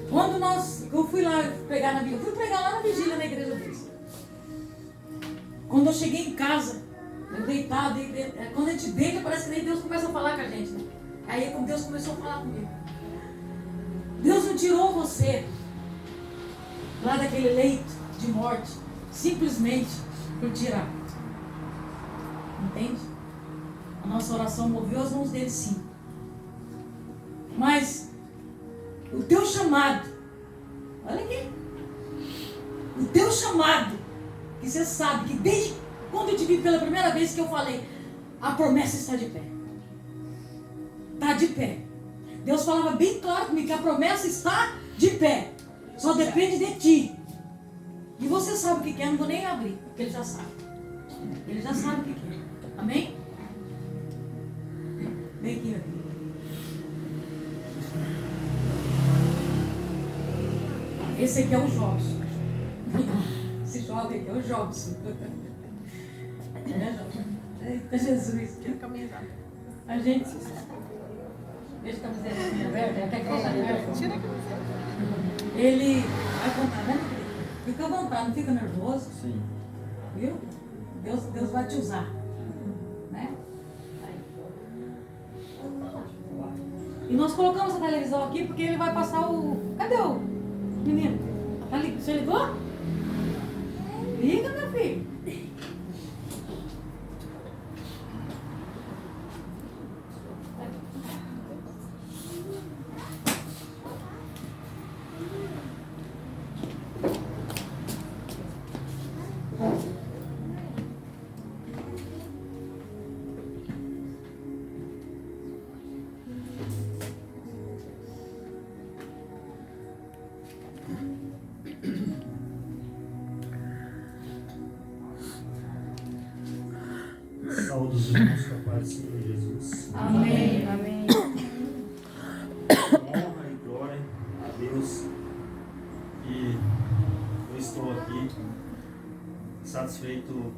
Quando eu fui lá pregar na vigília, eu fui pregar lá na vigília na igreja deles. Quando eu cheguei em casa, eu deitado, quando a gente deita, parece que nem Deus começa a falar com a gente, né? Aí é como Deus começou a falar comigo. Deus não tirou você lá daquele leito de morte, simplesmente por tirar. Entende? A nossa oração moveu as mãos dele, sim. Mas o teu chamado, olha aqui, o teu chamado, que você sabe que desde quando eu te vi pela primeira vez que eu falei, a promessa está de pé. Está de pé. Deus falava bem claro comigo que a promessa está de pé. Só depende de ti. E você sabe o que é, não vou nem abrir, porque ele já sabe. Ele já sabe o que é. Amém? Vem aqui, ó. Esse aqui é o Jobson. Esse jovem aqui é o Jobson. Eita Jesus. A gente. Deixa a camiseta aberta. Quer que eu aberta? Tira a camiseta. Ele vai contar, né? Fica à vontade, não fica nervoso. Sim. Viu? Deus vai te usar. Né? E nós colocamos a televisão aqui porque ele vai passar o. Cadê o menino? Tá ali? Você ligou? Liga, meu filho. Saúde os irmãos com a paz do Senhor Jesus. Amém. Amém. Honra e glória a Deus. E eu estou aqui satisfeito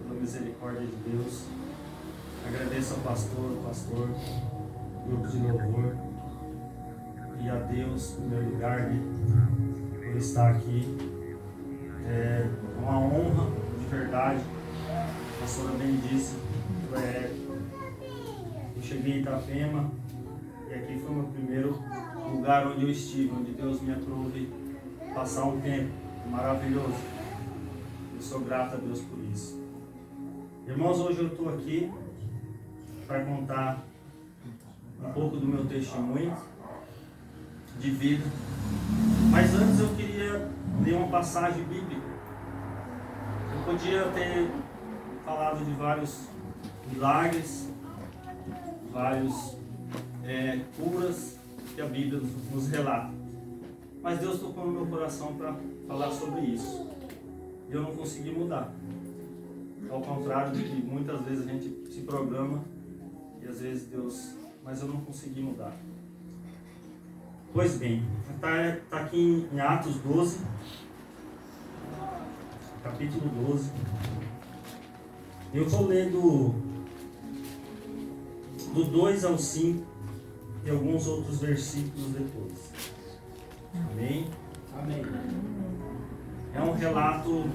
pela misericórdia de Deus. Agradeço ao pastor, grupo de louvor e a Deus, em primeiro lugar, por estar aqui. É uma honra de verdade. A pastora bem disse, eu cheguei em Itapema e aqui foi o meu primeiro lugar onde eu estive, onde Deus me aprove passar um tempo maravilhoso. Eu sou grato a Deus por isso. Irmãos, hoje eu estou aqui para contar um pouco do meu testemunho de vida, mas antes eu queria ler uma passagem bíblica. Eu podia ter falado de vários milagres, vários curas que a Bíblia nos relata. Mas Deus tocou no meu coração para falar sobre isso. E eu não consegui mudar. Ao contrário de que muitas vezes a gente se programa e às vezes Deus... Mas eu não consegui mudar. Pois bem, está aqui em Atos 12, capítulo 12. Eu vou ler do 2 ao 5 e alguns outros versículos depois. Amém? Amém. É um relato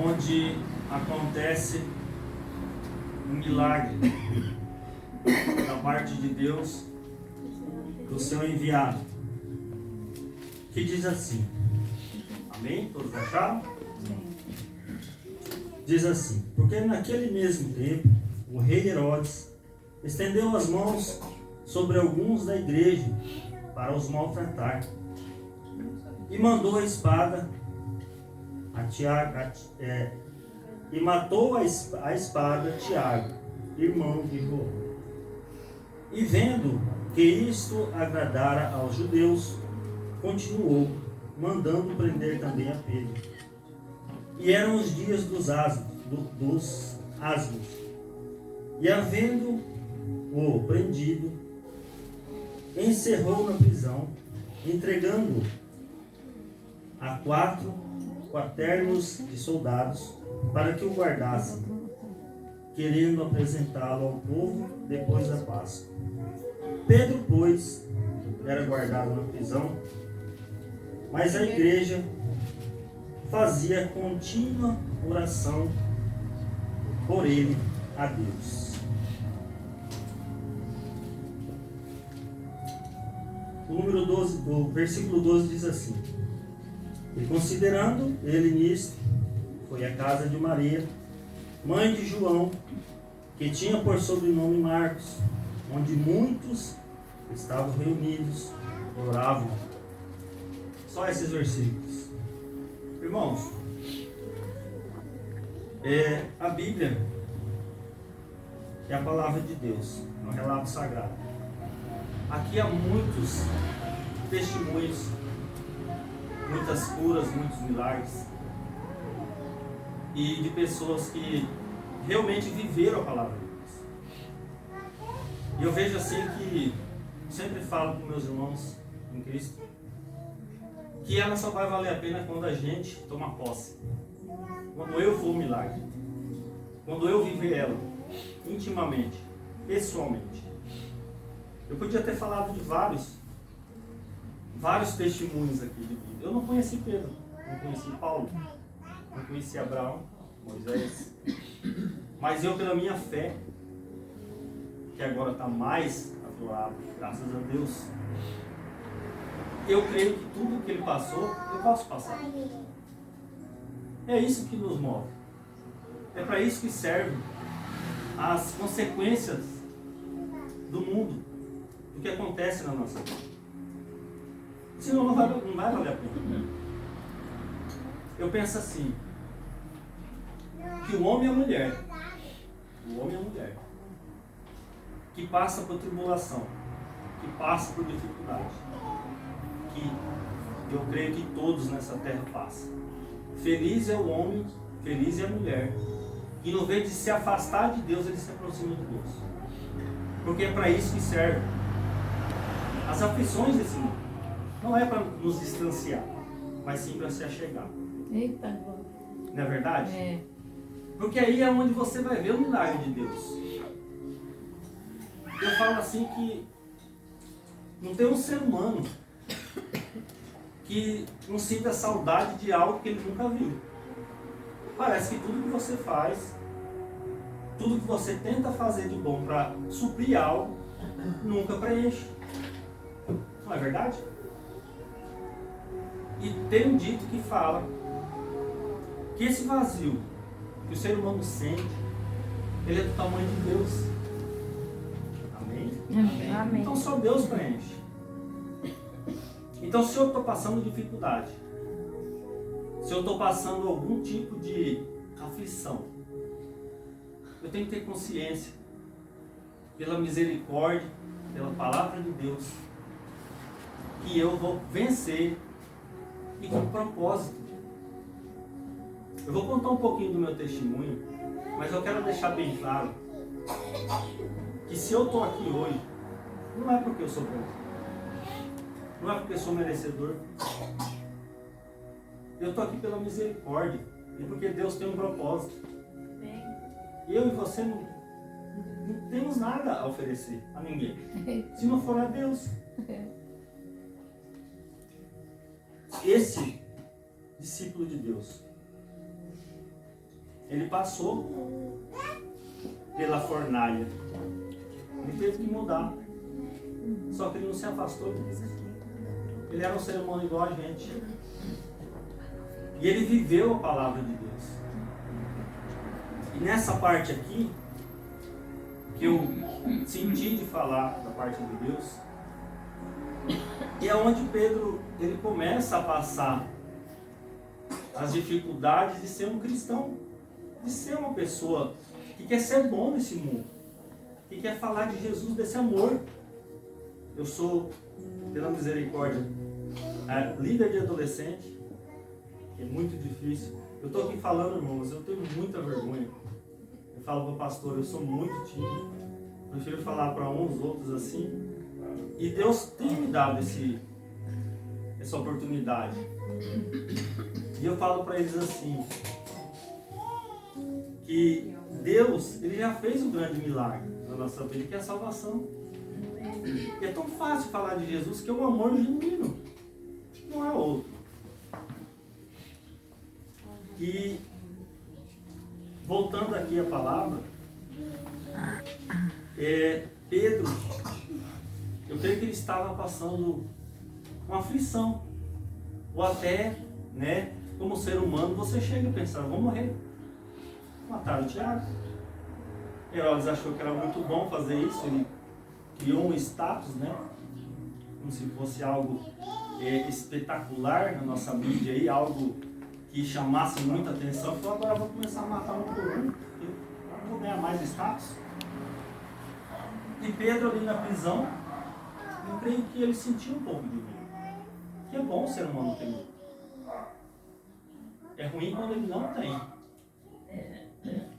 onde acontece um milagre da parte de Deus, do seu enviado, que diz assim. Amém? Todos acharam? Diz assim: porque naquele mesmo tempo o rei Herodes estendeu as mãos sobre alguns da igreja para os maltratar e mandou a espada a Tiago, e matou a espada Tiago, irmão de João. E vendo que isto agradara aos judeus, continuou, mandando prender também a Pedro. E eram os dias dos asmos. E havendo-o prendido, encerrou na prisão, entregando-o a 4 quaternos de soldados para que o guardassem, querendo apresentá-lo ao povo depois da Páscoa. Pedro, pois, era guardado na prisão, mas a igreja fazia contínua oração por ele a Deus. O versículo 12 diz assim: e considerando ele nisto, foi à casa de Maria, mãe de João, que tinha por sobrenome Marcos, onde muitos estavam reunidos, oravam. Só esses versículos. Irmãos, a Bíblia é a palavra de Deus, é um relato sagrado. Aqui há muitos testemunhos, muitas curas, muitos milagres, e de pessoas que realmente viveram a palavra de Deus. E eu vejo assim que, sempre falo com meus irmãos em Cristo, que ela só vai valer a pena quando a gente toma posse. Quando eu for o milagre. Quando eu viver ela, intimamente, pessoalmente. Eu podia ter falado de vários testemunhos aqui de vida. Eu não conheci Pedro, não conheci Paulo, não conheci Abraão, Moisés. Mas eu, pela minha fé, que agora está mais aflorada, graças a Deus, eu creio que tudo que ele passou, eu posso passar. É isso que nos move. É para isso que servem as consequências do mundo, do que acontece na nossa vida. Senão não vai valer a pena. Eu penso assim, que o homem e a mulher, que passa por tribulação, que passa por dificuldade, que eu creio que todos nessa terra passam. Feliz é o homem, feliz é a mulher, que no vez de se afastar de Deus, ele se aproxima de Deus. Porque é para isso que serve as aflições desse mundo. Não é para nos distanciar, mas sim para se achegar. Eita, não é verdade? É. Porque aí é onde você vai ver o milagre de Deus. Eu falo assim que não tem um ser humano que não sinta saudade de algo que ele nunca viu. Parece que tudo que você faz, tudo que você tenta fazer de bom para suprir algo, nunca preenche. Não é verdade? E tem um dito que fala que esse vazio que o ser humano sente, ele é do tamanho de Deus. Amém? Amém. Então só Deus preenche. Então se eu estou passando dificuldade, se eu estou passando algum tipo de aflição, eu tenho que ter consciência, pela misericórdia, pela palavra de Deus, que eu vou vencer e com propósito. Eu vou contar um pouquinho do meu testemunho, mas eu quero deixar bem claro que se eu estou aqui hoje, não é porque eu sou bom, não é porque eu sou merecedor. Eu estou aqui pela misericórdia e porque Deus tem um propósito. Eu e você não temos nada a oferecer a ninguém, se não for a Deus. Esse discípulo de Deus, ele passou pela fornalha, ele teve que mudar, só que ele não se afastou de Deus. Ele era um ser humano igual a gente, e ele viveu a palavra de Deus. E nessa parte aqui, que eu senti de falar da parte de Deus, e é onde Pedro ele começa a passar as dificuldades de ser um cristão, de ser uma pessoa que quer ser bom nesse mundo, que quer falar de Jesus, desse amor. Eu sou, pela misericórdia, líder de adolescente, que é muito difícil. Eu estou aqui falando, irmãos, eu tenho muita vergonha. Eu falo para o pastor, eu sou muito tímido, prefiro falar para uns, outros assim. E Deus tem me dado essa oportunidade. E eu falo para eles assim, que Deus, ele já fez um grande milagre na nossa vida, que é a salvação. E é tão fácil falar de Jesus que é um amor genuíno. Não é outro. E voltando aqui à palavra, Pedro, eu creio que ele estava passando uma aflição. Ou até, né, como ser humano, você chega a pensar, vou morrer. Mataram o Tiago. Herodes achou que era muito bom fazer isso, ele criou um status, né, como se fosse algo espetacular na nossa mídia, aí, algo que chamasse muita atenção. Então agora eu vou começar a matar um por um, eu vou ganhar mais status. E Pedro ali na prisão, eu creio que ele sentiu um pouco de medo. Que é bom o ser humano ter medo. É ruim quando ele não tem.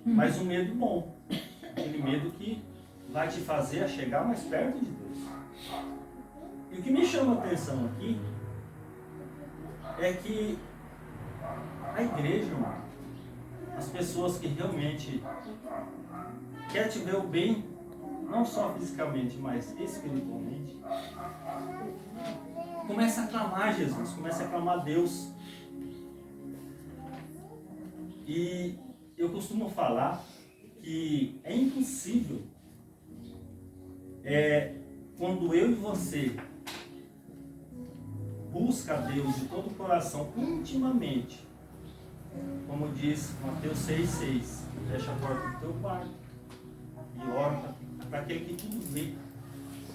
Mas um medo bom. Aquele medo que vai te fazer a chegar mais perto de Deus. E o que me chama a atenção aqui é que a igreja, irmão, as pessoas que realmente querem te ver o bem, não só fisicamente, mas espiritualmente, começa a clamar Jesus, começa a clamar Deus. E eu costumo falar que é impossível quando eu e você busca a Deus de todo o coração, intimamente, como diz Mateus 6,6, fecha a porta do teu quarto e ora para aquele que te vê,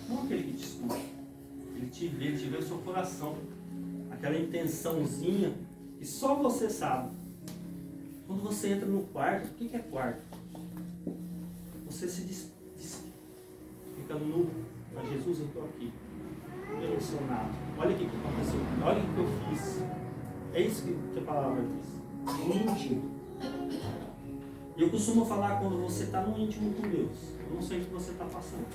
não aquele que te escuta. Ele te vê o seu coração, aquela intençãozinha que só você sabe. Quando você entra no quarto, o que é quarto? Você se fica nu. Mas Jesus, eu estou aqui. Eu não sou nada. Olha o que aconteceu. Olha o que eu fiz. É isso que a palavra diz. No íntimo. E eu costumo falar quando você está no íntimo com Deus. Eu não sei o que você está passando.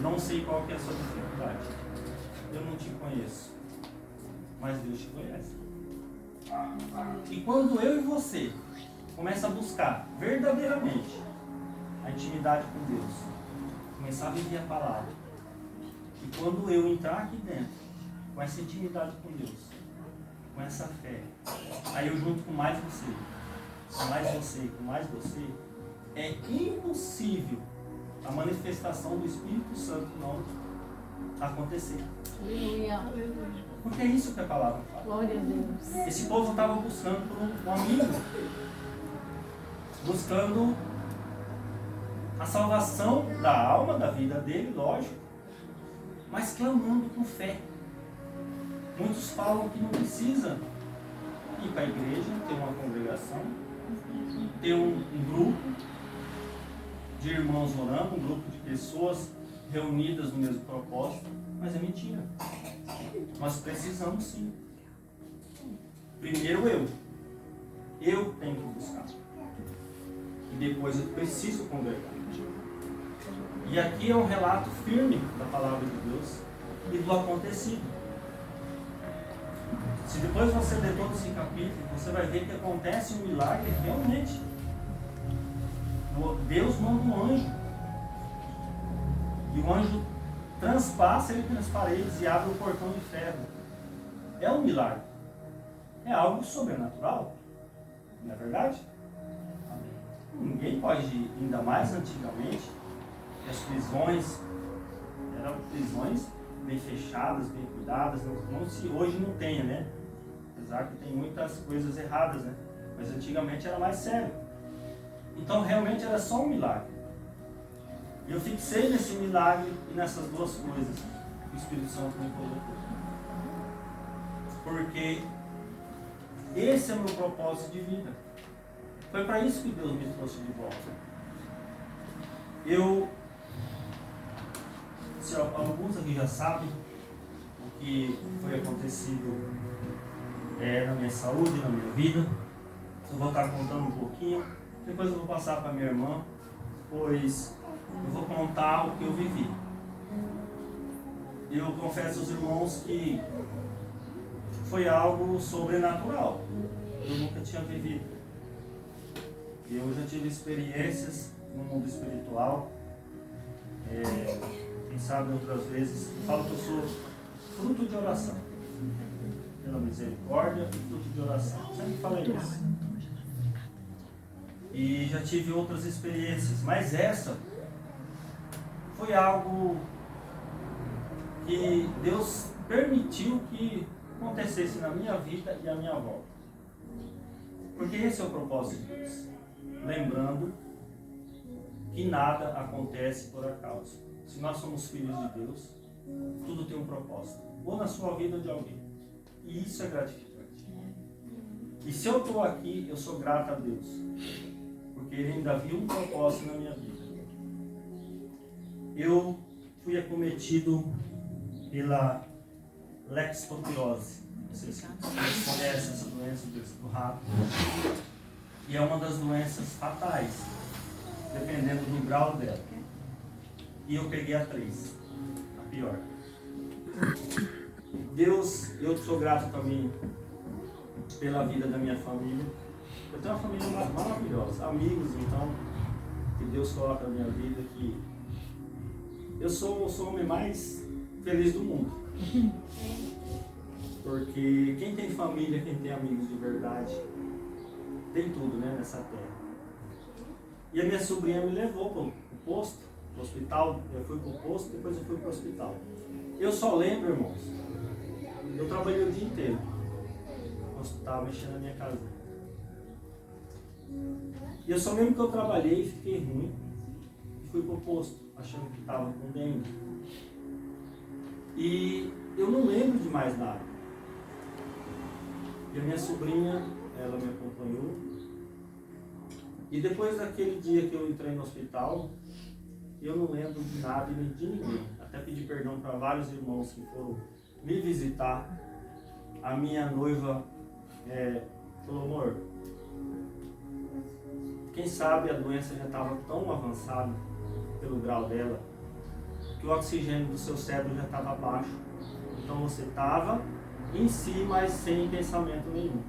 Não sei qual que é a sua dificuldade. Eu não te conheço. Mas Deus te conhece. E quando eu e você começa a buscar verdadeiramente a intimidade com Deus, começar a viver a palavra, e quando eu entrar aqui dentro com essa intimidade com Deus, com essa fé, aí eu junto com mais você, é impossível a manifestação do Espírito Santo não acontecer. Aleluia. Porque é isso que a palavra fala. Glória a Deus. Esse povo estava buscando por um amigo, buscando a salvação da alma, da vida dele, lógico, mas clamando com fé. Muitos falam que não precisa ir para a igreja, ter uma congregação, ter um grupo de irmãos orando, um grupo de pessoas reunidas no mesmo propósito, mas é mentira. Nós precisamos sim. Primeiro eu tenho que buscar, e depois eu preciso congregar. E aqui é um relato firme da palavra de Deus e do acontecido. Se depois você ler todo esse capítulo, você vai ver que acontece um milagre realmente. Deus manda um anjo, e o anjo transpassa ele pelas paredes e abre o portão de ferro. É um milagre. É algo sobrenatural. Não é verdade? Ninguém pode, ainda mais antigamente, as prisões eram prisões bem fechadas, bem cuidadas. Não se hoje não tenha, né? Apesar que tem muitas coisas erradas, né? Mas antigamente era mais sério. Então realmente era só um milagre. E eu fixei nesse milagre e nessas duas coisas que o Espírito Santo me colocou. Porque esse é o meu propósito de vida. Foi para isso que Deus me trouxe de volta. Se alguns aqui já sabem o que foi acontecido na minha saúde, na minha vida, eu vou estar contando um pouquinho. Depois eu vou passar para minha irmã, pois eu vou contar o que eu vivi. Eu confesso aos irmãos que foi algo sobrenatural. Eu nunca tinha vivido. Eu já tive experiências no mundo espiritual, em sabe, outras vezes, eu falo que eu sou fruto de oração. Pela misericórdia e fruto de oração. Sempre falei isso. E já tive outras experiências, mas essa foi algo que Deus permitiu que acontecesse na minha vida e à minha volta. Porque esse é o propósito de Deus. Lembrando que nada acontece por acaso. Se nós somos filhos de Deus, tudo tem um propósito. Ou na sua vida ou de alguém. E isso é gratificante. E se eu estou aqui, eu sou grato a Deus. Porque Ele ainda viu um propósito na minha vida. Eu fui acometido pela leptospirose. Não sei se vocês conhecem essa doença do rato. E é uma das doenças fatais, dependendo do grau dela. E eu peguei a 3, a pior. Deus, eu sou grato também pela vida da minha família. Eu tenho uma família maravilhosa, amigos, então, que Deus coloca na minha vida, que eu sou o homem mais feliz do mundo. Porque quem tem família, quem tem amigos de verdade, tem tudo, né, nessa terra. E a minha sobrinha me levou para o posto, pro hospital. Eu fui para o posto, depois eu fui para o hospital. Eu só lembro, irmãos, eu trabalhei o dia inteiro no hospital, mexendo na minha casa. E eu só lembro que eu trabalhei e fiquei ruim. E fui para o posto, achando que estava com dengue. E eu não lembro de mais nada. E a minha sobrinha, ela me acompanhou. E depois daquele dia que eu entrei no hospital, eu não lembro de nada e nem de ninguém. Até pedi perdão para vários irmãos que foram me visitar. A minha noiva falou, amor, quem sabe a doença já estava tão avançada pelo grau dela, que o oxigênio do seu cérebro já estava baixo. Então você estava em si, mas sem pensamento nenhum.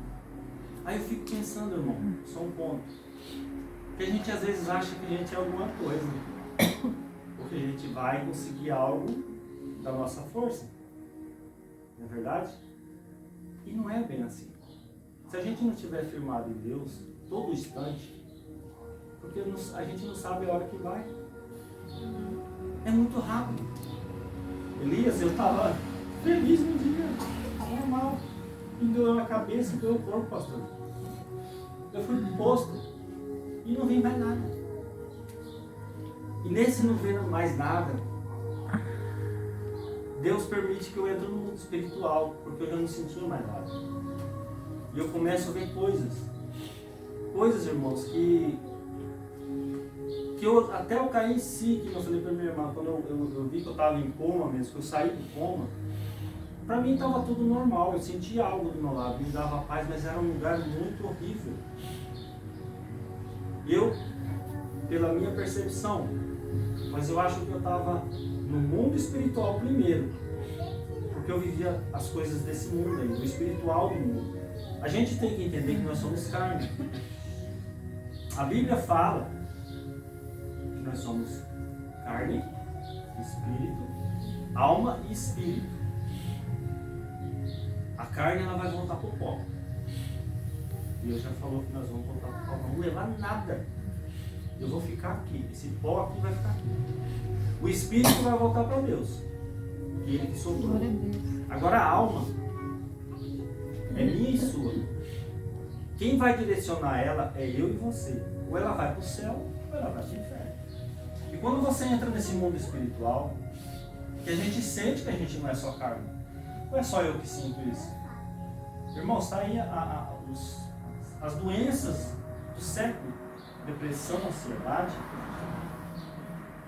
Aí eu fico pensando, irmão, só um ponto. Que a gente às vezes acha que a gente é alguma coisa. Porque a gente vai conseguir algo da nossa força. Não é verdade? E não é bem assim. Se a gente não estiver firmado em Deus, todo instante, porque a gente não sabe a hora que vai. É muito rápido. Elias, eu estava feliz no dia, normal. Me doeu a cabeça, doeu o corpo, pastor. Eu fui pro posto e não vi mais nada. E nesse não ver mais nada, Deus permite que eu entre no mundo espiritual, porque eu já não sentia mais nada. E eu começo a ver coisas. Coisas, irmãos, que até eu caí em si, que eu falei para minha irmã, quando eu vi que eu estava em coma mesmo, que eu saí do coma, para mim estava tudo normal, eu sentia algo do meu lado, me dava paz, mas era um lugar muito horrível. Eu, pela minha percepção, mas eu acho que eu estava no mundo espiritual primeiro, porque eu vivia as coisas desse mundo aí, do espiritual do mundo. A gente tem que entender que nós somos carne. A Bíblia fala que nós somos carne, espírito, alma e espírito. A carne ela vai voltar para o pó. Deus já falou que nós vamos voltar para o pó. Não vamos levar nada. Eu vou ficar aqui. Esse pó aqui vai ficar aqui. O espírito vai voltar para Deus. E Ele que sobrou. Agora a alma é minha e sua. Quem vai direcionar ela é eu e você. Ou ela vai para o céu, ou ela vai para o inferno. E quando você entra nesse mundo espiritual, que a gente sente que a gente não é só carne. Não é só eu que sinto isso. Irmãos, está aí as doenças do século. Depressão, ansiedade.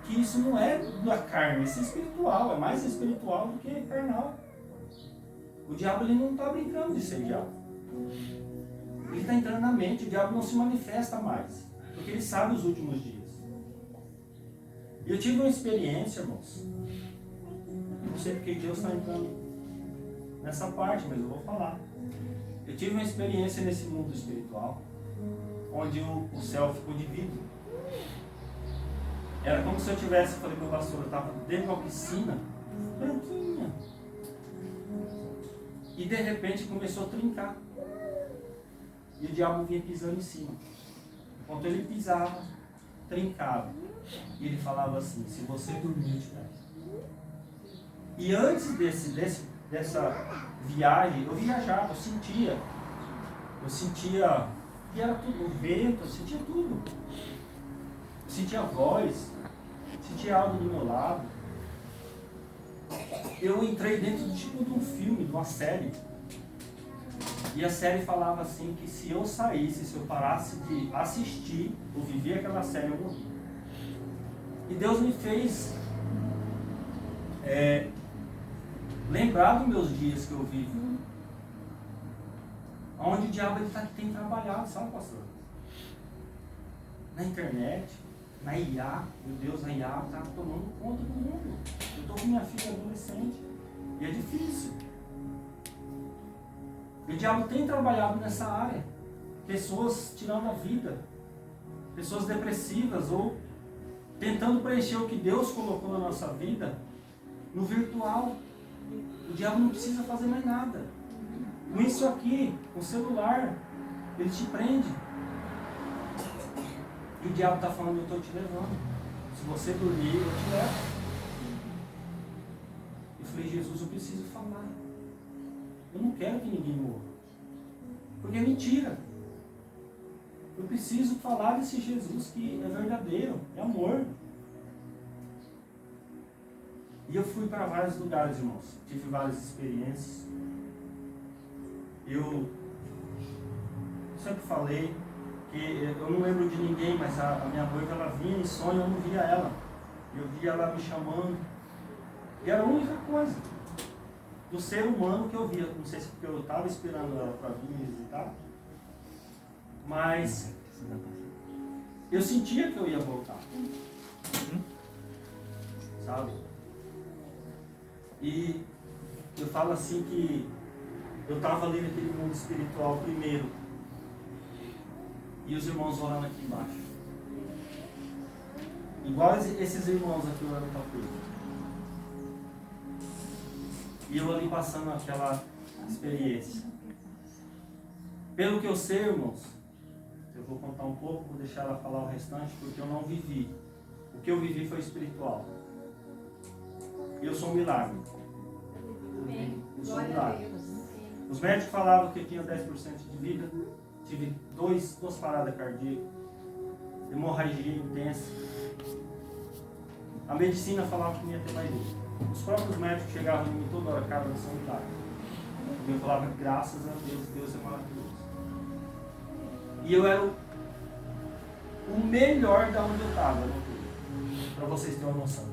Que isso não é da carne, isso é espiritual. É mais espiritual do que carnal. O diabo ele não está brincando de ser diabo. Ele está entrando na mente. O diabo não se manifesta mais. Porque ele sabe os últimos dias. E eu tive uma experiência, irmãos. Não sei porque Deus está entrando nessa parte, mas eu vou falar. Eu tive uma experiência nesse mundo espiritual, onde o céu ficou de vidro. Era como se eu tivesse, falei com o pastor, eu estava dentro de uma piscina, branquinha. E de repente começou a trincar. E o diabo vinha pisando em cima. Enquanto ele pisava, trincava. E ele falava assim, se você dormir, eu te pego. E antes dessa viagem, eu viajava, eu sentia que era tudo, o vento, eu sentia tudo. Eu sentia a voz, sentia algo do meu lado. Eu entrei dentro tipo de um filme, de uma série. E a série falava assim que se eu saísse, se eu parasse de assistir ou viver aquela série, eu morria. E Deus me fez lembrar dos meus dias que eu vivo. Onde o diabo tem trabalhado, sabe, pastor? Na internet, na IA, meu Deus, a IA está tomando conta do mundo. Eu estou com minha filha adolescente e é difícil. E o diabo tem trabalhado nessa área. Pessoas tirando a vida, pessoas depressivas ou tentando preencher o que Deus colocou na nossa vida no virtual. O diabo não precisa fazer mais nada. Com isso aqui, com o celular, ele te prende. E o diabo está falando, eu estou te levando. Se você dormir, eu te levo. Eu falei, Jesus, eu preciso falar. Eu não quero que ninguém morra. Porque é mentira. Eu preciso falar desse Jesus que é verdadeiro, é amor. E eu fui para vários lugares, irmãos. Tive várias experiências. Eu sempre falei que eu não lembro de ninguém, mas a minha noiva, ela vinha em sonho, eu não via ela. Eu via ela me chamando. E era a única coisa do ser humano que eu via. Não sei se porque eu estava esperando ela para vir me visitar. Mas eu sentia que eu ia voltar. Sabe? E eu falo assim que eu estava ali naquele mundo espiritual primeiro. E os irmãos orando aqui embaixo. Igual esses irmãos aqui orando para Pedro. E eu ali passando aquela experiência. Pelo que eu sei, irmãos, eu vou contar um pouco, vou deixar ela falar o restante, porque eu não vivi. O que eu vivi foi espiritual. E eu sou um milagre. Eu sou um milagre. Os médicos falavam que eu tinha 10% de vida. Tive duas paradas cardíacas. Hemorragia intensa. A medicina falava que não ia ter mais vida. Os próprios médicos chegavam em mim toda hora, cara, você é um milagre. E eu falava, graças a Deus, Deus é maravilhoso. E eu era o melhor da onde eu estava, para vocês terem uma noção.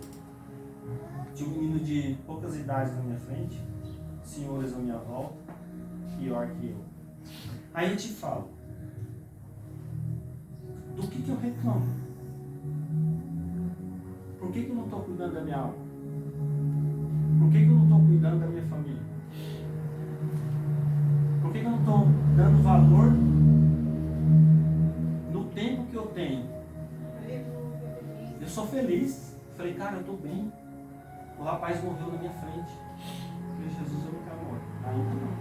Tinha um menino de poucas idades na minha frente, senhores à minha volta, pior que eu. Aí eu te falo, do que eu reclamo? Por que eu não estou cuidando da minha alma? Por que eu não estou cuidando da minha família? Por que eu não estou dando valor no tempo que eu tenho? Eu sou feliz. Falei, cara, eu estou bem. O rapaz morreu na minha frente. Eu falei, Jesus, eu não quero morrer. Ainda não.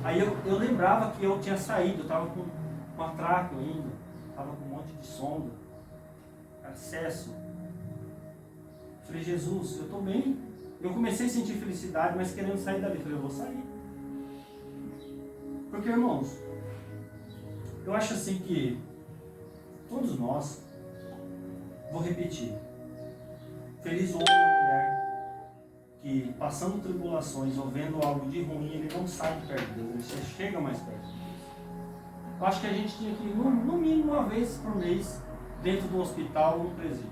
Aí eu lembrava que eu tinha saído, eu estava com atraco ainda, estava com um monte de sonda, acesso. Falei, Jesus, eu estou bem. Eu comecei a sentir felicidade, mas querendo sair dali. Falei, eu vou sair. Porque, irmãos, eu acho assim que todos nós, vou repetir, feliz o homem e a mulher que passando tribulações ou vendo algo de ruim, ele não sai de perto de Deus, ele chega mais perto de Deus. Eu acho que a gente tinha que ir no mínimo uma vez por mês dentro do hospital ou no presídio,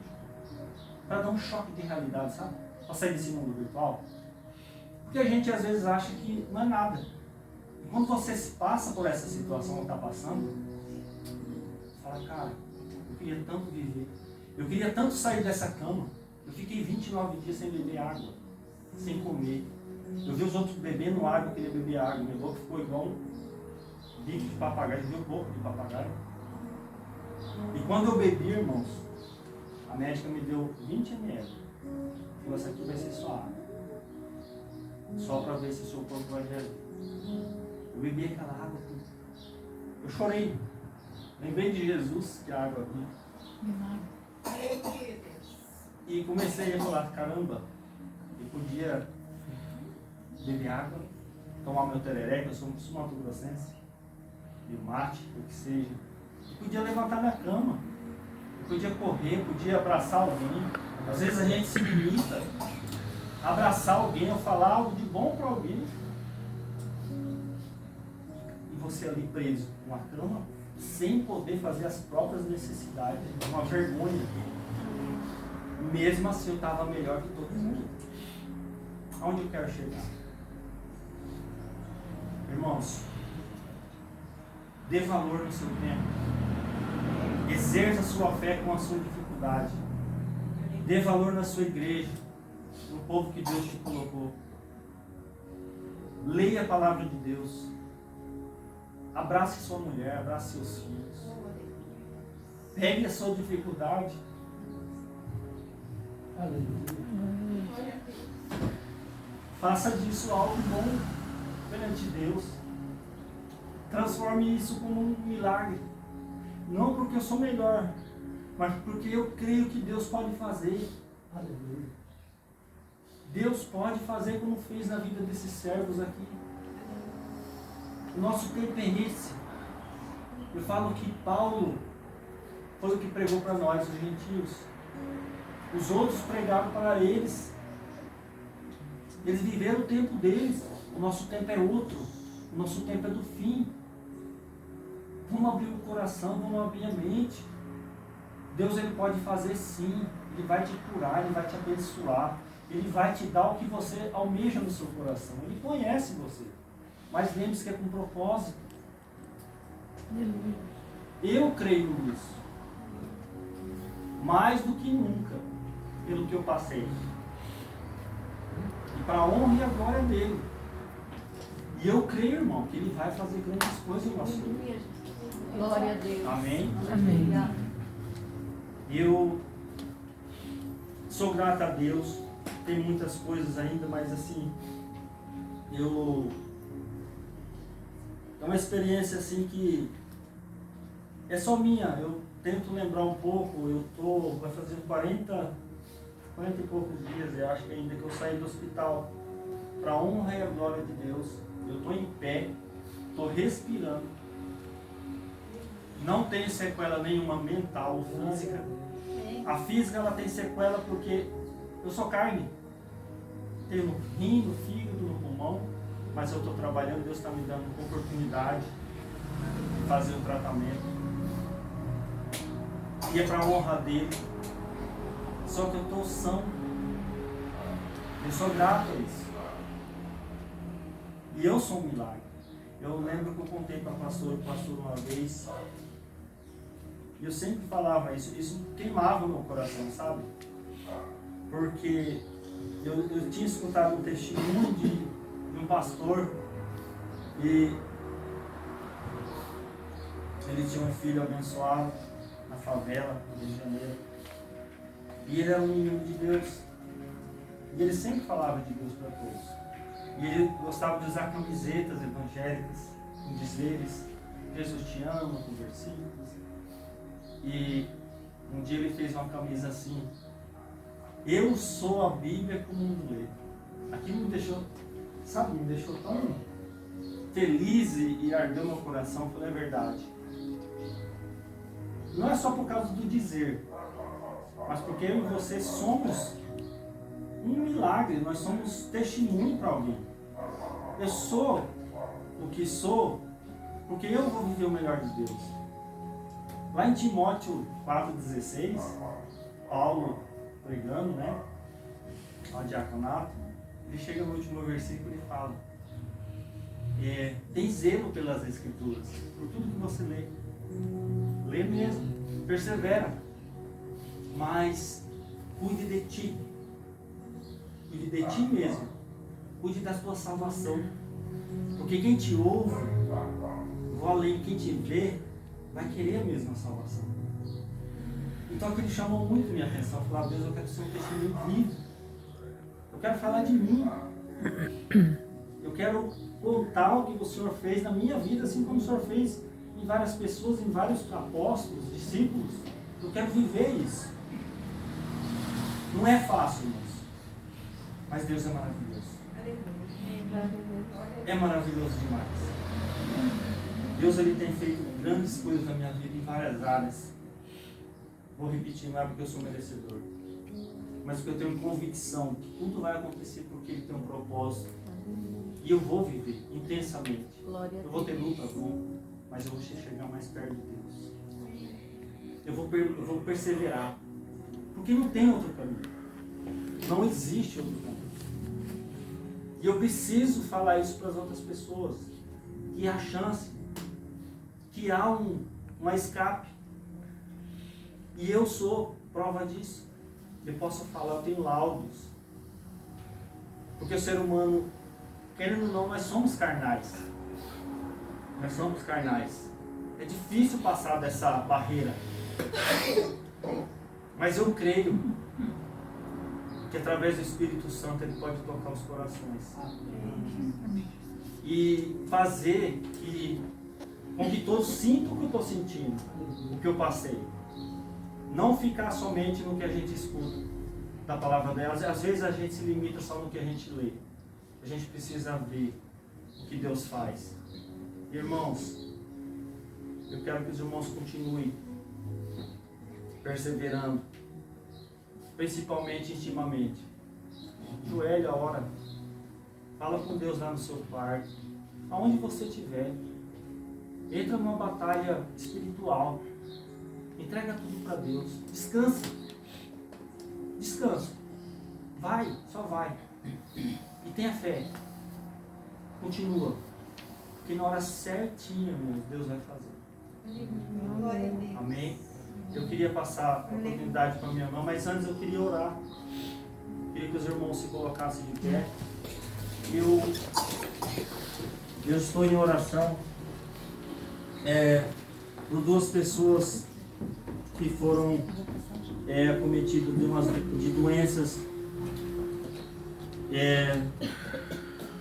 para dar um choque de realidade, sabe? Para sair desse mundo virtual. Porque a gente às vezes acha que não é nada. E quando você se passa por essa situação que está passando, você fala, cara, eu queria tanto viver, eu queria tanto sair dessa cama. Eu fiquei 29 dias sem beber água, sem comer. Eu vi os outros bebendo água, eu queria beber água. Meu boca ficou igual um bico de papagaio, viu, boca de papagaio. E quando eu bebi, irmãos, A médica me deu 20 ml. Falou, essa aqui vai ser só água. Só para ver se o seu corpo vai ver. Eu bebi aquela água. Eu chorei. Lembrei de Jesus, que a água vinha. E comecei a falar, caramba, eu podia beber água, tomar meu tereré, que eu sou mato-grossense, e o mate, o que seja. Eu podia levantar minha cama, eu podia correr, podia abraçar alguém. Às vezes a gente se limita a abraçar alguém, ou falar algo de bom para alguém. E você ali preso numa cama, sem poder fazer as próprias necessidades, uma vergonha. Mesmo assim eu estava melhor que todos aqui. Aonde eu quero chegar? Irmãos, dê valor no seu tempo. Exerça a sua fé com a sua dificuldade. Dê valor na sua igreja, no povo que Deus te colocou. Leia a palavra de Deus. Abrace sua mulher, abrace seus filhos. Pegue a sua dificuldade. Faça disso algo bom perante Deus. Transforme isso como um milagre. Não porque eu sou melhor, mas porque eu creio que Deus pode fazer. Aleluia. Deus pode fazer como fez na vida desses servos aqui. O nosso tempo é esse. Eu falo que Paulo foi o que pregou para nós, os gentios. Os outros pregaram para eles. Eles viveram o tempo deles. O nosso tempo é outro. O nosso tempo é do fim. Vamos abrir o coração, vamos abrir a mente. Deus, Ele pode fazer sim. Ele vai te curar, Ele vai te abençoar. Ele vai te dar o que você almeja no seu coração. Ele conhece você. Mas lembre-se que é com propósito. Eu creio nisso. Mais do que nunca. Pelo que eu passei. E para a honra e a glória dele. E eu creio, irmão, que Ele vai fazer grandes coisas em nosso vida. Glória a Deus. Amém? Amém. Eu sou grato a Deus. Tem muitas coisas ainda, mas assim, é uma experiência assim que é só minha. Eu tento lembrar um pouco. Vai fazer 40 e poucos dias, eu acho que ainda que eu saí do hospital. Para a honra e a glória de Deus, eu estou em pé, estou respirando. Não tenho sequela nenhuma mental ou física. A física ela tem sequela porque eu sou carne. Tenho no rim, no fígado, no pulmão, mas eu estou trabalhando, Deus está me dando oportunidade de fazer o tratamento. E é para a honra dele. Só que eu estou são. Eu sou grato a isso. E eu sou um milagre. Eu lembro que eu contei para o pastor uma vez. E eu sempre falava isso. Isso queimava o meu coração, sabe? Porque eu tinha escutado um testemunho de um pastor. E ele tinha um filho abençoado na favela, no Rio de Janeiro. E ele era um menino de Deus. E ele sempre falava de Deus para todos. E ele gostava de usar camisetas evangélicas, com dizeres, Jesus te ama, com versículos. E um dia ele fez uma camisa assim, eu sou a Bíblia que o mundo lê. Aquilo me deixou, sabe, me deixou tão feliz e ardeu meu coração. Eu falei, é verdade. Não é só por causa do dizer, mas porque eu e você somos um milagre, nós somos testemunho para alguém. Eu sou o que sou porque eu vou viver o melhor de Deus. Lá em Timóteo 4,16, Paulo pregando, né, ao diaconato, ele chega no último versículo e fala, tem zelo pelas Escrituras, por tudo que você lê. Lê mesmo, persevera, mas cuide de ti. Cuide de ti mesmo. Cuide da tua salvação. Porque quem te ouve, vou além, quem te vê, vai querer a mesma salvação. Então aquilo chamou muito minha atenção. Eu falava, Deus, eu quero ser um testemunho vivo. Eu quero falar de mim. Eu quero contar o que o Senhor fez na minha vida, assim como o Senhor fez em várias pessoas, em vários apóstolos, discípulos. Eu quero viver isso. Não é fácil, irmãos. Mas Deus é maravilhoso. É maravilhoso demais. Deus, Ele tem feito grandes coisas na minha vida em várias áreas. Vou repetir, não é porque eu sou merecedor, mas porque eu tenho convicção que tudo vai acontecer porque Ele tem um propósito. E eu vou viver intensamente. Eu vou ter luta, mas eu vou chegar mais perto de Deus. Eu vou perseverar. Porque não tem outro caminho. Não existe outro caminho. E eu preciso falar isso para as outras pessoas. Que há chance. Que há uma escape. E eu sou prova disso. Eu posso falar, eu tenho laudos. Porque o ser humano, querendo ou não, nós somos carnais. Nós somos carnais. É difícil passar dessa barreira. Mas eu creio que através do Espírito Santo Ele pode tocar os corações. E fazer com que todos sintam o que eu estou sentindo, o que eu passei. Não ficar somente no que a gente escuta da palavra delas. Às vezes a gente se limita só no que a gente lê. A gente precisa ver o que Deus faz. Irmãos, eu quero que os irmãos continuem perseverando, principalmente intimamente. Joelha, ora, fala com Deus lá no seu quarto, aonde você estiver. Entra numa batalha espiritual. Entrega tudo para Deus. Descansa. Descansa. Vai, só vai. E tenha fé. Continua. Porque na hora certinha, irmãos, Deus vai fazer. Amém? Eu queria passar a oportunidade para minha irmã, mas antes eu queria orar. Eu queria que os irmãos se colocassem de pé. Eu estou em oração por duas pessoas que foram acometidas de doenças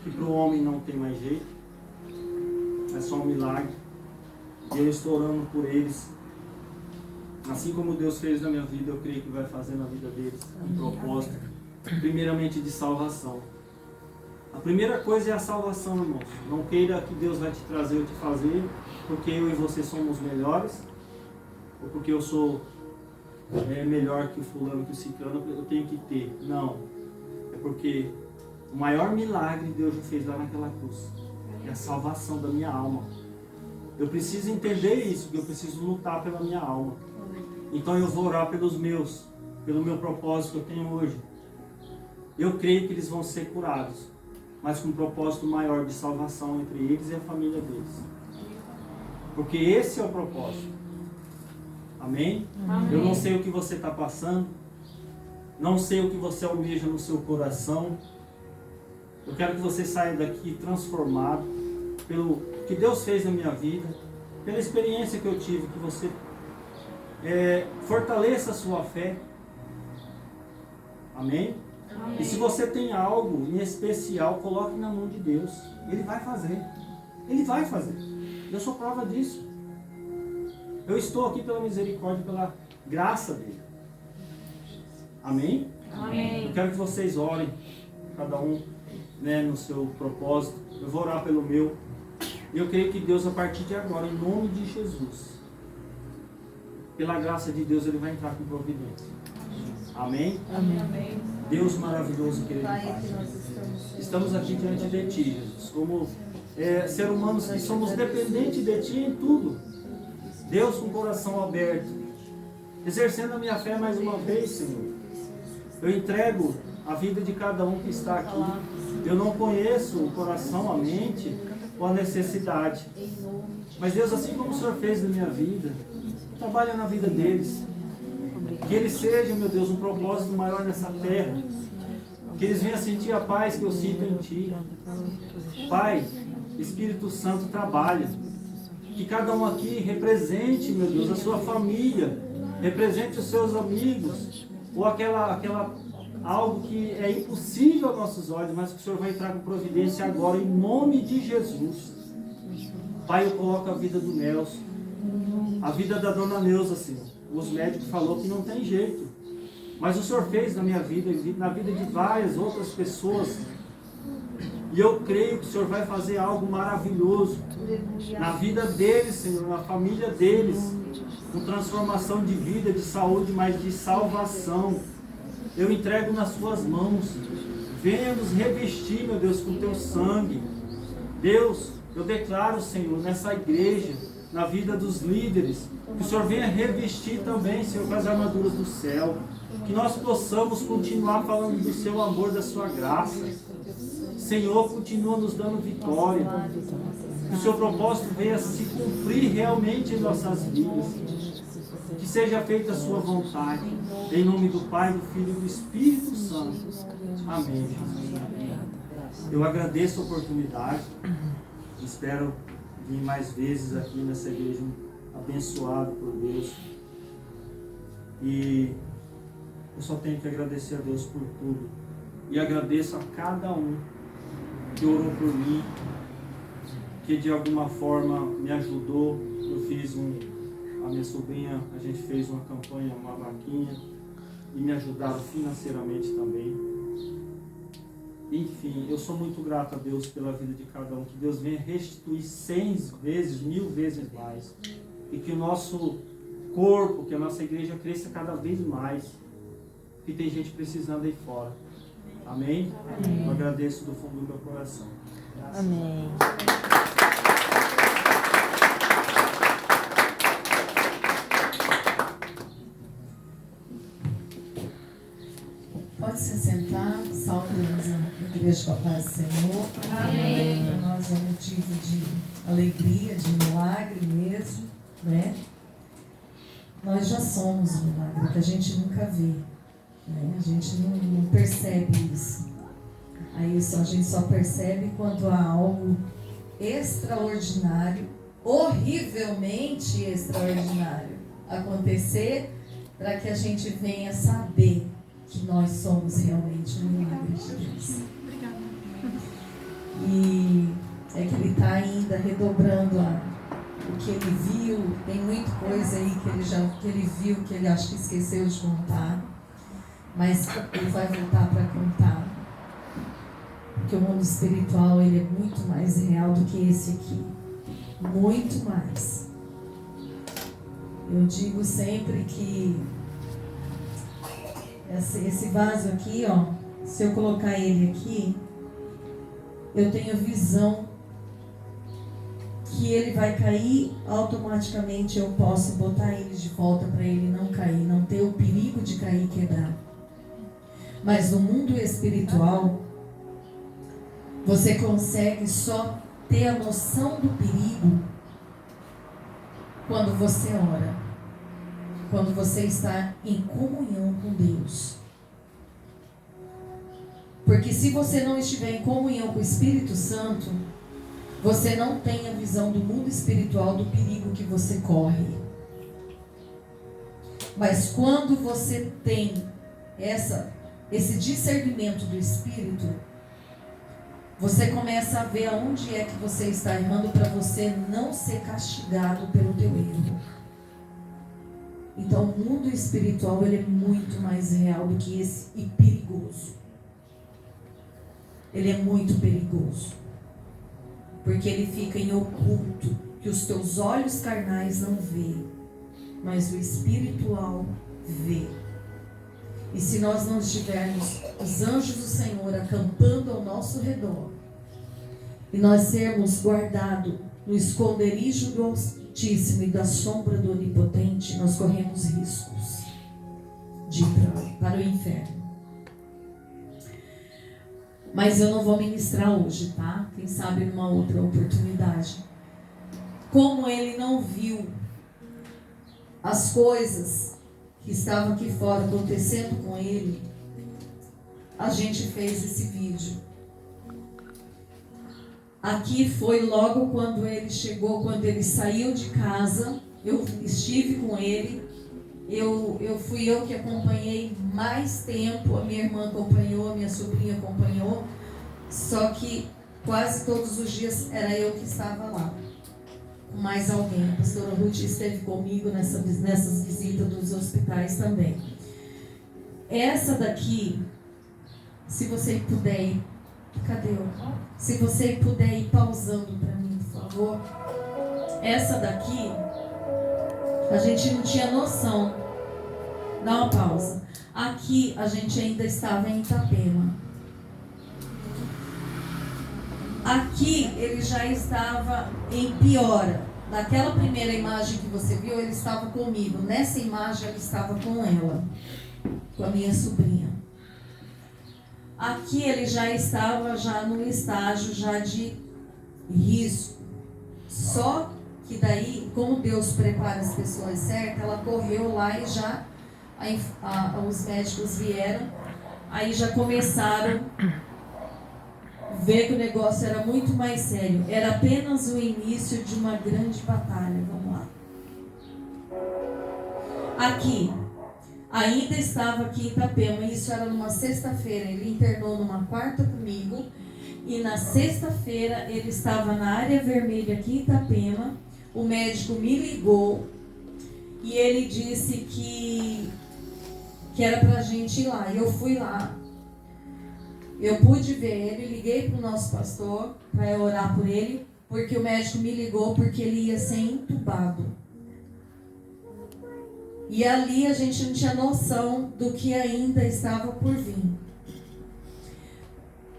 que para o homem não tem mais jeito, é só um milagre. E eu estou orando por eles. Assim como Deus fez na minha vida, eu creio que vai fazer na vida deles um propósito, primeiramente de salvação. A primeira coisa é a salvação, irmãos. Não queira que Deus vai te trazer ou te fazer porque eu e você somos melhores, ou porque eu sou melhor que o fulano, que o ciclano, eu tenho que ter. Não. É porque o maior milagre Deus já fez lá naquela cruz. É a salvação da minha alma. Eu preciso entender isso, porque eu preciso lutar pela minha alma. Então eu vou orar pelos meus, pelo meu propósito que eu tenho hoje. Eu creio que eles vão ser curados, mas com um propósito maior de salvação entre eles e a família deles. Porque esse é o propósito. Amém? Amém. Eu não sei o que você está passando, não sei o que você almeja no seu coração. Eu quero que você saia daqui transformado pelo que Deus fez na minha vida, pela experiência que eu tive, que você fortaleça a sua fé. Amém? Amém? E se você tem algo em especial, coloque na mão de Deus. Ele vai fazer. Ele vai fazer. Eu sou prova disso. Eu estou aqui pela misericórdia, pela graça dele. Amém? Amém. Eu quero que vocês orem, cada um no seu propósito. Eu vou orar pelo meu. E eu creio que Deus, a partir de agora, em nome de Jesus, pela graça de Deus, Ele vai entrar com providência. Amém? Amém. Deus maravilhoso, querido Pai. Estamos aqui diante de Ti, Jesus, como ser humanos que somos dependentes de Ti em tudo. Deus com o coração aberto, exercendo a minha fé mais uma vez, Senhor. Eu entrego a vida de cada um que está aqui. Eu não conheço o coração, a mente ou a necessidade. Mas Deus, assim como o Senhor fez na minha vida, trabalha na vida deles. Que eles sejam, meu Deus, um propósito maior nessa terra. Que eles venham sentir a paz que eu sinto em Ti. Pai, Espírito Santo trabalha. Que cada um aqui represente, meu Deus, a sua família. represente os seus amigos, ou aquela algo que é impossível aos nossos olhos, mas que o Senhor vai entrar com providência agora, em nome de Jesus. Pai, eu coloco a vida do Nelson, a vida da dona Neuza, Senhor. Os médicos falaram que não tem jeito, mas o Senhor fez na minha vida, na vida de várias outras pessoas, e eu creio que o Senhor vai fazer algo maravilhoso na vida deles, Senhor, na família deles, com transformação de vida, de saúde, mas de salvação. Eu entrego nas suas mãos. Venha nos revestir, meu Deus, com teu sangue. Deus, eu declaro, Senhor, nessa igreja, na vida dos líderes, que o Senhor venha revestir também, Senhor, com as armaduras do céu. Que nós possamos continuar falando do seu amor, da sua graça. Senhor, continua nos dando vitória. Que o seu propósito venha se cumprir realmente em nossas vidas. Que seja feita a sua vontade. Em nome do Pai, do Filho e do Espírito Santo. Amém, Jesus. Eu agradeço a oportunidade. Espero vir mais vezes aqui nessa igreja abençoado por Deus. E eu só tenho que agradecer a Deus por tudo. E agradeço a cada um que orou por mim, que de alguma forma me ajudou. Eu fiz a minha sobrinha, a gente fez uma campanha, uma vaquinha, e me ajudaram financeiramente também. Enfim, eu sou muito grato a Deus pela vida de cada um. Que Deus venha restituir 100 vezes, 1000 vezes mais. E que o nosso corpo, que a nossa igreja cresça cada vez mais. Que tem gente precisando aí fora. Amém? Amém. Eu agradeço do fundo do meu coração. Graças. Amém. Pode se sentar, saudamos a igreja com a paz do Senhor. Amém. Para nós é motivo de alegria, de milagre mesmo, né? Nós já somos um milagre que a gente nunca vê, né? A gente não percebe isso. Aí a gente só percebe quando há algo extraordinário, horrivelmente extraordinário acontecer, para que a gente venha saber que nós somos realmente um milagre de Deus. E é que ele está ainda redobrando o que ele viu. Tem muita coisa aí que ele viu, que ele acho que esqueceu de contar, mas ele vai voltar para contar, porque o mundo espiritual ele é muito mais real do que esse aqui, muito mais. Eu digo sempre que esse vaso aqui, ó, se eu colocar ele aqui, eu tenho visão que ele vai cair, automaticamente eu posso botar ele de volta para ele não cair, não ter o perigo de cair e quebrar. Mas no mundo espiritual, você consegue só ter a noção do perigo quando você ora. Quando você está em comunhão com Deus. Porque se você não estiver em comunhão com o Espírito Santo, você não tem a visão do mundo espiritual, do perigo que você corre. Mas quando você tem esse discernimento do Espírito, você começa a ver aonde é que você está errando para você não ser castigado pelo teu erro. Então, o mundo espiritual ele é muito mais real do que esse e perigoso. Ele é muito perigoso. Porque ele fica em oculto, que os teus olhos carnais não veem, mas o espiritual vê. E se nós não tivermos os anjos do Senhor acampando ao nosso redor, e nós sermos guardados no esconderijo do Altíssimo e da sombra do Onipotente, nós corremos riscos de ir para o inferno. Mas eu não vou ministrar hoje, tá? Quem sabe numa outra oportunidade. Como ele não viu as coisas que estavam aqui fora acontecendo com ele, a gente fez esse vídeo. Aqui foi logo quando ele chegou, quando ele saiu de casa, eu estive com ele, Fui eu que acompanhei mais tempo, a minha irmã acompanhou, a minha sobrinha acompanhou, só que quase todos os dias era eu que estava lá, com mais alguém. A pastora Ruth esteve comigo nessas visitas dos hospitais também. Essa daqui, se você puder ir, cadê eu? Se você puder ir pausando para mim, por favor. Essa daqui, a gente não tinha noção. Dá uma pausa. Aqui a gente ainda estava em Itapema. Aqui ele já estava em piora. Naquela primeira imagem que você viu, ele estava comigo. Nessa imagem ele estava com ela, com a minha sobrinha. Aqui ele já estava no estágio já de risco. Só que daí, como Deus prepara as pessoas certas, ela correu lá e já os médicos vieram, aí já começaram a ver que o negócio era muito mais sério. Era apenas o início de uma grande batalha. Vamos lá. Aqui, ainda estava aqui em Itapema, isso era numa sexta-feira, ele internou numa quarta comigo, e na sexta-feira ele estava na área vermelha aqui em Itapema. O médico me ligou e ele disse que era pra gente ir lá. E eu fui lá. Eu pude ver ele, liguei pro nosso pastor para orar por ele, porque o médico me ligou porque ele ia ser entubado. E ali a gente não tinha noção do que ainda estava por vir.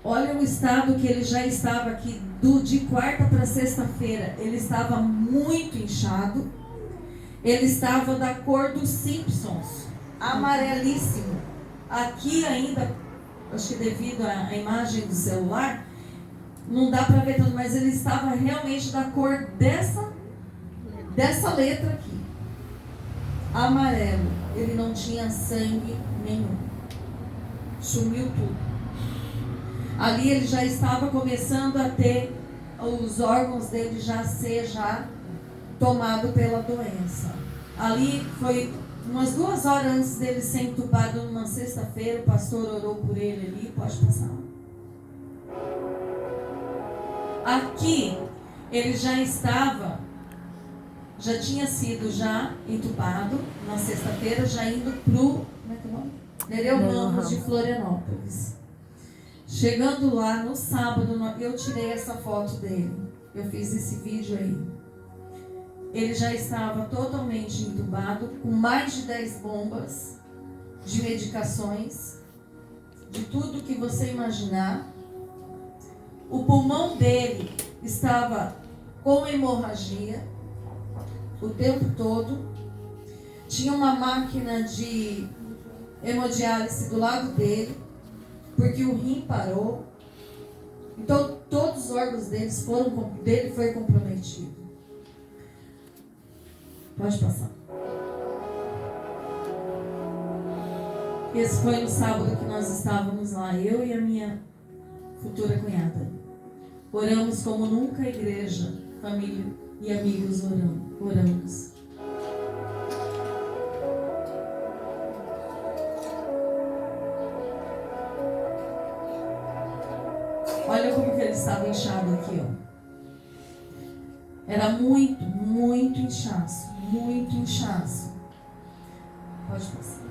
Olha o estado que ele já estava aqui, de quarta para sexta-feira. Ele estava muito inchado. Ele estava da cor dos Simpsons, amarelíssimo. Aqui ainda, acho que devido à imagem do celular, não dá para ver tanto, mas ele estava realmente da cor dessa letra aqui. Amarelo. Ele não tinha sangue nenhum. Sumiu tudo. Ali ele já estava começando a ter os órgãos dele já tomado pela doença. Ali foi umas 2 horas antes dele ser entubado numa sexta-feira, o pastor orou por ele ali, pode passar. Aqui ele já tinha sido entubado na sexta-feira, já indo pro Nereu Ramos de Florianópolis. Chegando lá no sábado, eu tirei essa foto dele. Eu fiz esse vídeo aí. Ele já estava totalmente entubado, com mais de 10 bombas de medicações, de tudo que você imaginar. O pulmão dele estava com hemorragia o tempo todo. Tinha uma máquina de hemodiálise do lado dele, porque o rim parou. Então todos os órgãos dele foi comprometido. Pode passar. Esse foi no sábado que nós estávamos lá, eu e a minha futura cunhada. Oramos como nunca a igreja, família e amigos oramos. Olha como que ele estava inchado aqui, ó. Era muito, muito inchaço. Muito inchaço. Pode passar.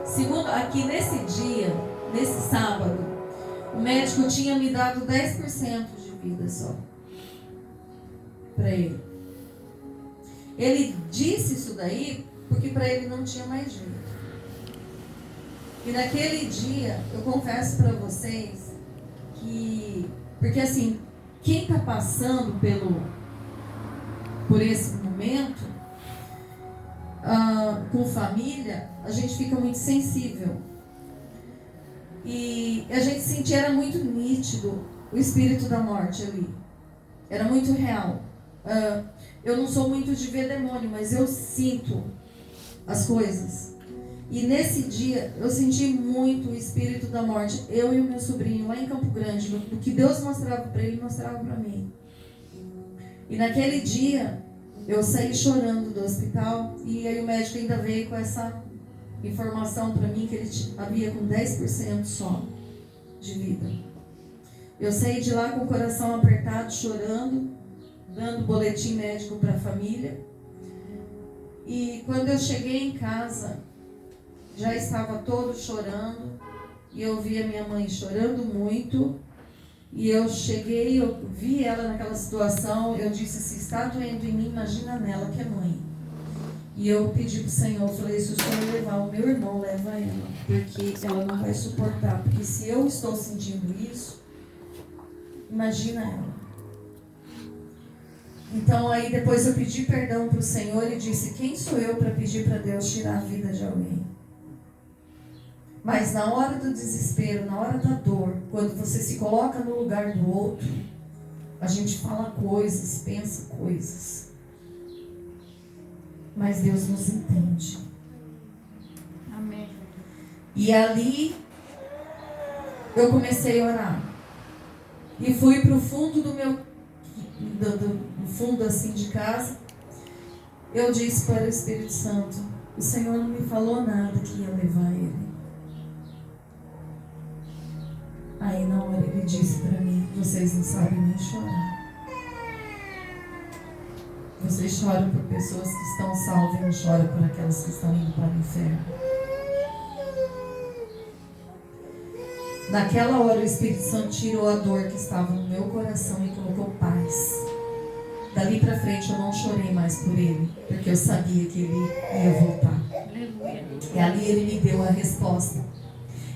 Segundo, aqui nesse dia, nesse sábado, o médico tinha me dado 10% de vida só. Para ele. Ele disse isso daí porque para ele não tinha mais jeito. E naquele dia, eu confesso para vocês que... Porque assim, quem está passando por esse momento, com família, a gente fica muito sensível. E a gente sentia, era muito nítido o espírito da morte ali. Era muito real. Eu não sou muito de ver demônio, mas eu sinto as coisas. E nesse dia, eu senti muito o espírito da morte. Eu e o meu sobrinho lá em Campo Grande, o que Deus mostrava para ele, mostrava para mim. E naquele dia, eu saí chorando do hospital e aí o médico ainda veio com essa informação para mim que ele havia com 10% só de vida. Eu saí de lá com o coração apertado, chorando, dando boletim médico para a família. E quando eu cheguei em casa, já estava todo chorando e eu vi a minha mãe chorando muito. E eu cheguei, eu vi ela naquela situação, eu disse, se está doendo em mim, imagina nela que é mãe. E eu pedi para o Senhor, falei, se o Senhor levar o meu irmão, leva ela, porque ela não vai suportar, porque se eu estou sentindo isso, imagina ela. Então aí depois eu pedi perdão para o Senhor e disse, quem sou eu para pedir para Deus tirar a vida de alguém? Mas na hora do desespero, na hora da dor, quando você se coloca no lugar do outro, a gente fala coisas, pensa coisas. Mas Deus nos entende. Amém. E ali eu comecei a orar. E fui para o fundo do meu, do fundo assim de casa. Eu disse para o Espírito Santo, o Senhor não me falou nada que ia levar ele. Aí na hora ele disse para mim, vocês não sabem nem chorar. Vocês choram por pessoas que estão salvas e não choram por aquelas que estão indo para o inferno. Naquela hora o Espírito Santo tirou a dor que estava no meu coração e colocou paz. Dali para frente eu não chorei mais por ele, porque eu sabia que ele ia voltar. E ali ele me deu a resposta.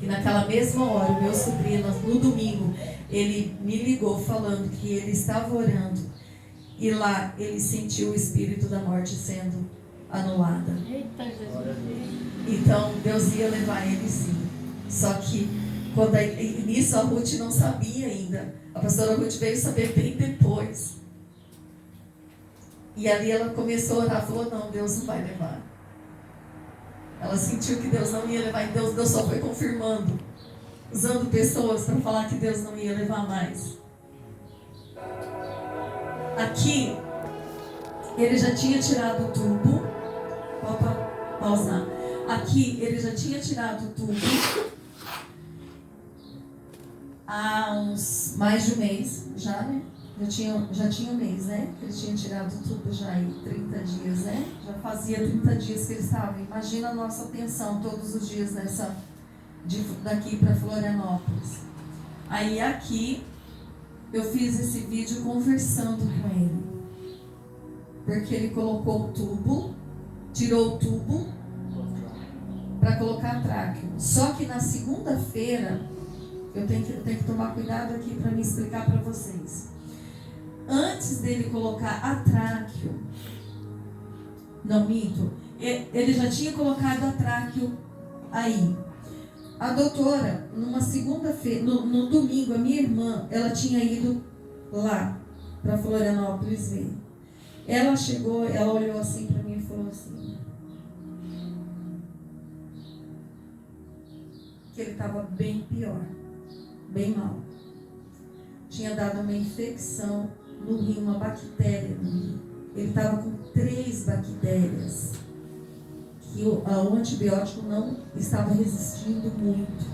E naquela mesma hora, o meu sobrinho, no domingo, ele me ligou falando que ele estava orando. E lá ele sentiu o espírito da morte sendo anulada. Eita, Jesus. Então Deus ia levar ele sim. Só que nisso a Ruth não sabia ainda. A pastora Ruth veio saber bem depois. E ali ela começou a orar, falou, não, Deus não vai levar. Ela sentiu que Deus não ia levar, e Deus só foi confirmando, usando pessoas para falar que Deus não ia levar mais. Aqui, ele já tinha tirado o tubo. Pode pausar. Aqui, ele já tinha tirado o tubo há uns mais de um mês, já, né? Já tinha um mês, né? Ele tinha tirado o tubo já em 30 dias, né? Já fazia 30 dias que ele estava. Imagina a nossa atenção todos os dias daqui para Florianópolis. Aí aqui, eu fiz esse vídeo conversando com ele. Porque ele colocou o tubo, tirou o tubo para colocar tráqueo. Só que na segunda-feira, eu tenho que tomar cuidado aqui para me explicar para vocês. Antes dele colocar a tráqueo, não minto, ele já tinha colocado a tráqueo aí. A doutora, numa segunda-feira, no domingo, a minha irmã, ela tinha ido lá para Florianópolis ver. Ela chegou, ela olhou assim para mim e falou assim, que ele estava bem pior, bem mal. Tinha dado uma infecção no rim, uma bactéria no rim. Ele estava com 3 bactérias que o antibiótico não estava resistindo muito.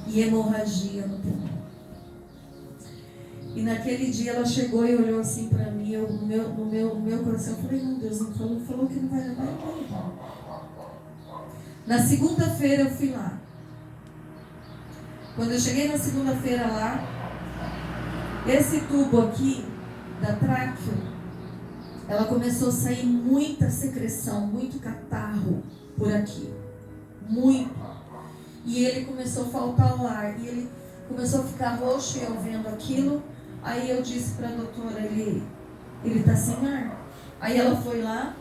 E hemorragia no pulmão. E naquele dia ela chegou e olhou assim para mim, no meu coração, eu falei, não, Deus não falou que não vai levar ele. Na segunda-feira eu fui lá. Quando eu cheguei na segunda-feira lá, esse tubo aqui, da tráqueo, ela começou a sair muita secreção, muito catarro por aqui. Muito. E ele começou a faltar o ar. E ele começou a ficar roxo e eu vendo aquilo. Aí eu disse para a doutora, ele está sem ar. Aí ela foi lá,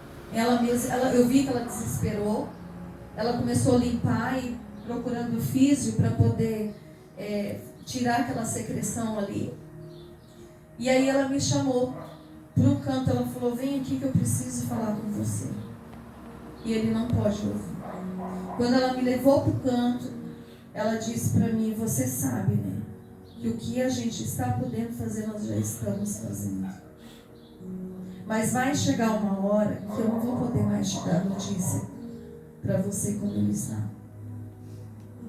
eu vi que ela desesperou. Ela começou a limpar e procurando físio para poder tirar aquela secreção ali. E aí ela me chamou para um canto, ela falou, vem aqui que eu preciso falar com você. E ele não pode ouvir. Quando ela me levou para o canto, ela disse para mim, você sabe, né, que o que a gente está podendo fazer, nós já estamos fazendo. Mas vai chegar uma hora que eu não vou poder mais te dar notícia para você como ele está.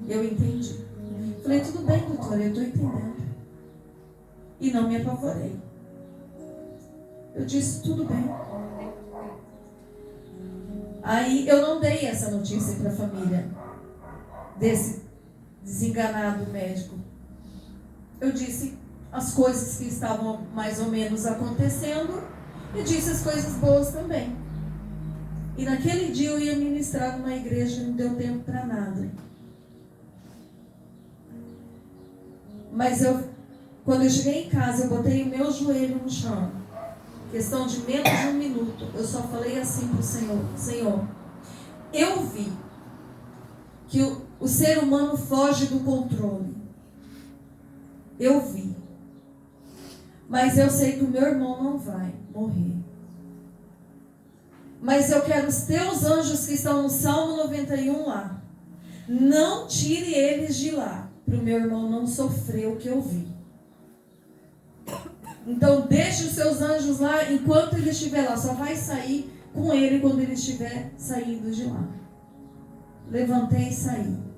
Eu entendi. Falei, tudo bem, doutora, eu estou entendendo. E não me apavorei. Eu disse, tudo bem. Aí eu não dei essa notícia para a família desse desenganado médico. Eu disse as coisas que estavam mais ou menos acontecendo e disse as coisas boas também. E naquele dia eu ia ministrar numa igreja e não deu tempo para nada. Mas quando eu cheguei em casa, eu botei o meu joelho no chão. Questão de menos de 1 minuto. Eu só falei assim para o Senhor: Senhor, eu vi que o ser humano foge do controle. Eu vi. Mas eu sei que o meu irmão não vai morrer. Mas eu quero os teus anjos que estão no Salmo 91 lá. Não tire eles de lá, para o meu irmão não sofrer o que eu vi. Então deixe os seus anjos lá enquanto ele estiver lá. Só vai sair com ele quando ele estiver saindo de lá. Levantei e saí.